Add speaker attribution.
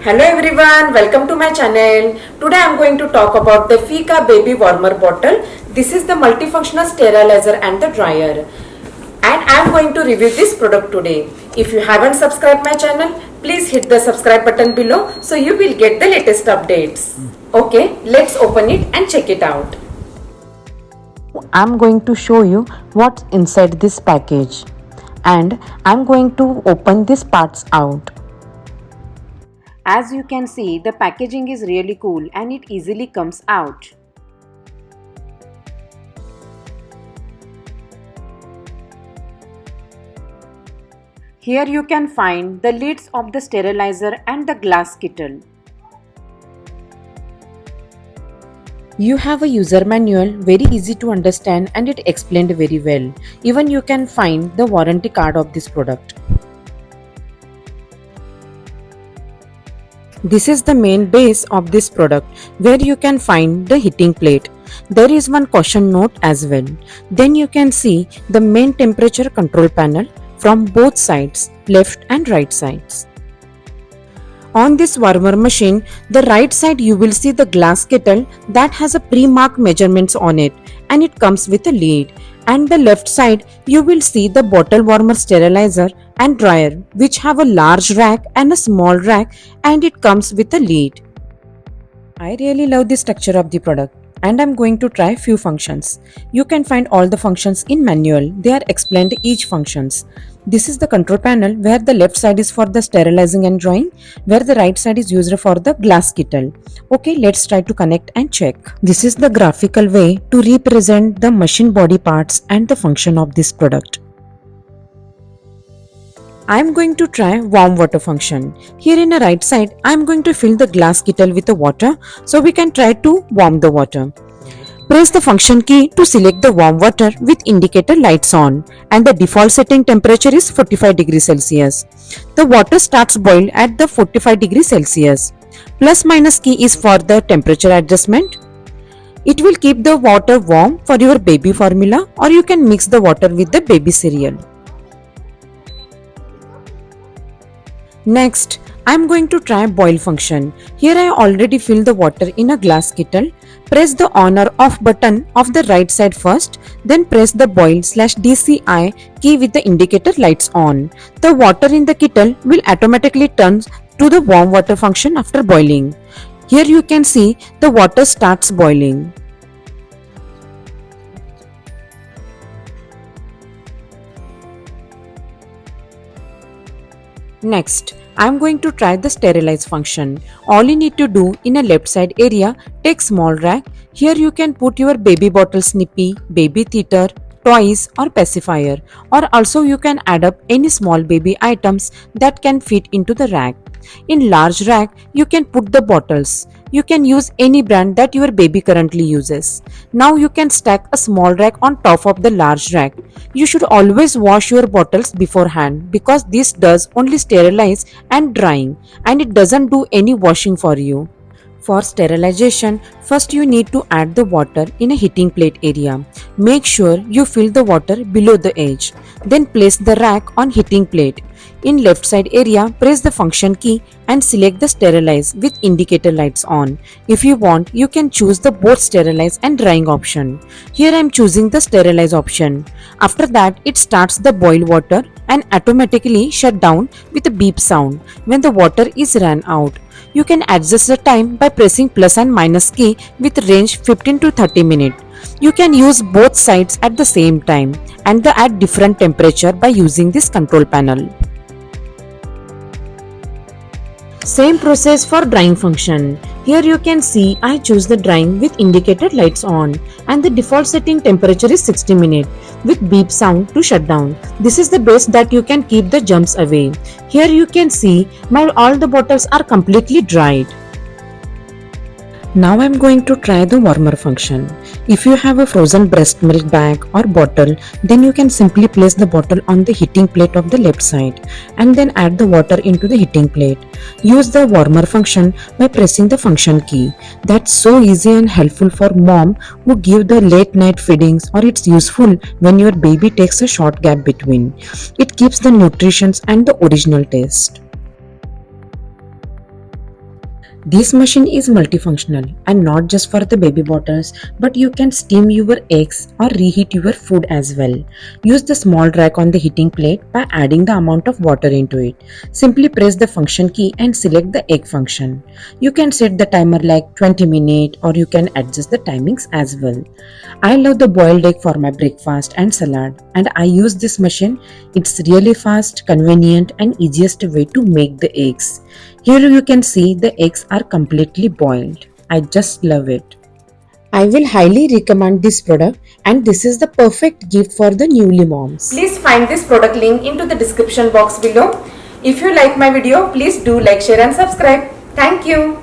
Speaker 1: Hello everyone, welcome to my channel. Today I am going to talk about the Feekaa baby warmer bottle. This is the multifunctional sterilizer and the dryer. And I am going to review this product today. If you haven't subscribed my channel, please hit the subscribe button below so you will get the latest updates. Okay, let's open it and check it out. I am going to show you what's inside this package. And I am going to open these parts out. As you can see, the packaging is really cool and it easily comes out. Here you can find the lids of the sterilizer and the glass kettle. You have a user manual, very easy to understand and it explained very well. Even you can find the warranty card of this product. This is the main base of this product where you can find the heating plate. There is one caution note as well. Then you can see the main temperature control panel from both sides, left and right sides. On this warmer machine, the right side you will see the glass kettle that has a pre-marked measurements on it and it comes with a lid. And the left side you will see the bottle warmer sterilizer and dryer which have a large rack and a small rack and it comes with a lid. I really love the structure of the product and I'm going to try few functions. You can find all the functions in manual. They are explained each functions. This is the control panel where the left side is for the sterilizing and drying, where the right side is used for the glass kettle. Okay, let's try to connect and check. This is the graphical way to represent the machine body parts and the function of this product. I am going to try warm water function. Here in the right side, I am going to fill the glass kettle with the water so we can try to warm the water. Press the function key to select the warm water with indicator lights on and the default setting temperature is 45 degrees Celsius. The water starts boil at the 45 degrees Celsius. Plus minus key is for the temperature adjustment. It will keep the water warm for your baby formula or you can mix the water with the baby cereal. Next, I am going to try boil function. Here I already filled the water in a glass kettle. Press the on or off button of the right side first, then press the boil/DCI key with the indicator lights on. The water in the kettle will automatically turn to the warm water function after boiling. Here you can see the water starts boiling. Next, I am going to try the sterilize function. All you need to do in a left side area, take small rack. Here you can put your baby bottle snippy, baby theater, toys or pacifier, or also you can add up any small baby items that can fit into the rack. In large rack, you can put the bottles. You can use any brand that your baby currently uses. Now you can stack a small rack on top of the large rack. You should always wash your bottles beforehand because this does only sterilize and drying and it doesn't do any washing for you. For sterilization, first you need to add the water in a heating plate area. Make sure you fill the water below the edge. Then place the rack on heating plate. In left side area, press the function key and select the sterilize with indicator lights on. If you want, you can choose the both sterilize and drying option. Here I am choosing the sterilize option. After that, it starts the boil water and automatically shut down with a beep sound when the water is ran out. You can adjust the time by pressing plus and minus key with range 15 to 30 minutes. You can use both sides at the same time and at different temperature by using this control panel. Same process for drying function. Here you can see I choose the drying with indicator lights on and the default setting temperature is 60 minutes with beep sound to shut down. This is the best that you can keep the germs away. Here you can see all the bottles are completely dried. Now I am going to try the warmer function. If you have a frozen breast milk bag or bottle, then you can simply place the bottle on the heating plate of the left side and then add the water into the heating plate. Use the warmer function by pressing the function key. That's so easy and helpful for mom who give the late night feedings, or it's useful when your baby takes a short gap between. It keeps the nutrition and the original taste. This machine is multifunctional and not just for the baby bottles, but you can steam your eggs or reheat your food as well. Use the small rack on the heating plate by adding the amount of water into it. Simply press the function key and select the egg function. You can set the timer like 20 minutes or you can adjust the timings as well. I love the boiled egg for my breakfast and salad and I use this machine. It's really fast, convenient and easiest way to make the eggs. Here you can see the eggs are completely boiled. I just love it. I will highly recommend this product and this is the perfect gift for the newly moms.
Speaker 2: Please find this product link into the description box below. If you like my video, please do like, share and subscribe. Thank you.